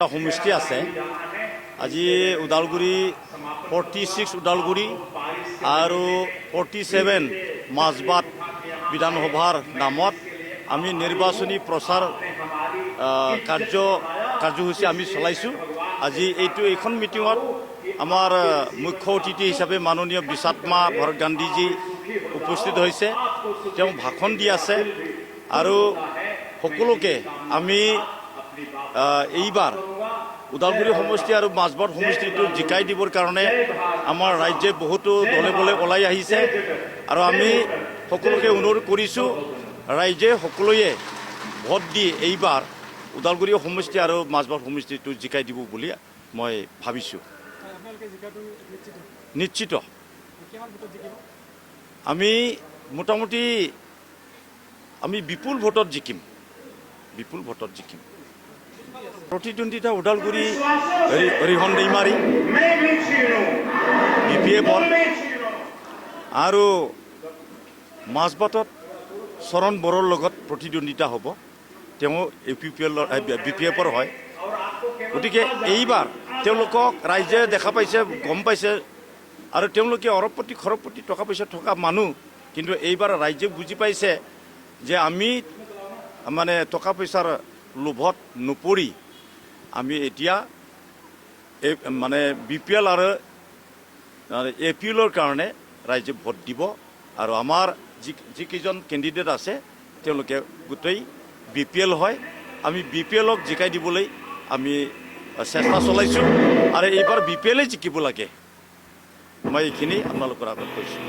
সমষ্টি আছে আজি ওদালগুৰি 46 ওদালগুৰি আৰু 47 মাজবাট বিধানসভাৰ নামত আমি নিৰ্বাচনী প্ৰচাৰ কাৰ্যসূচী আমি চলাইছোঁ। আজি এইখন মিটিঙত আমাৰ মুখ্য অতিথি হিচাপে মাননীয় বিশাত্মা ভৰত গান্ধীজী উপস্থিত হৈছে। তেওঁ ভাষণ দি আছে আৰু সকলোকে আমি এইবাৰ ওদালগুৰি সমষ্টি আৰু মাজবাট সমষ্টিটো জিকাই দিবৰ কাৰণে আমাৰ ৰাজ্যে বহুতো দলে বলে ওলাই আহিছে আৰু আমি সকলোকে অনুৰোধ কৰিছোঁ ৰাইজে সকলোৱে ভোট দি এইবাৰ ওদালগুৰি সমষ্টি আৰু মাজবাট সমষ্টিটো জিকাই দিব বুলি মই ভাবিছোঁ। নিশ্চিত আমি মোটামুটি বিপুল ভোটত জিকিম। প্ৰতিদ্বন্দ্বিতা ওদালগুৰি হৰিহন दैमारी BPF আৰু মাজবাটত চৰণ বড়োৰ লগত প্ৰতিদ্বন্দ্বিতা হ'ব। তেওঁ BPF হয়। গতিকে এইবাৰ তেওঁলোকক ৰাইজে দেখা পাইছে, গম পাইছে আৰু তেওঁলোকে অৰবপতি খৰবপতি টকা পইচা থকা মানুহ, কিন্তু এইবাৰ ৰাইজে বুজি পাইছে যে আমি মানে টকা পইচাৰ লোভত নপৰি আমি এতিয়া মানে BPL আৰু APLৰ কাৰণে ৰাইজে ভোট দিব আৰু আমাৰ যিকেইজন কেণ্ডিডেট আছে তেওঁলোকে গোটেই BPL হয়। আমি BPLক জিকাই দিবলৈ আমি চেষ্টা চলাইছোঁ আৰু এইবাৰ BPLে জিকিব লাগে। মই এইখিনি আপোনালোকৰ আগত কৈছোঁ।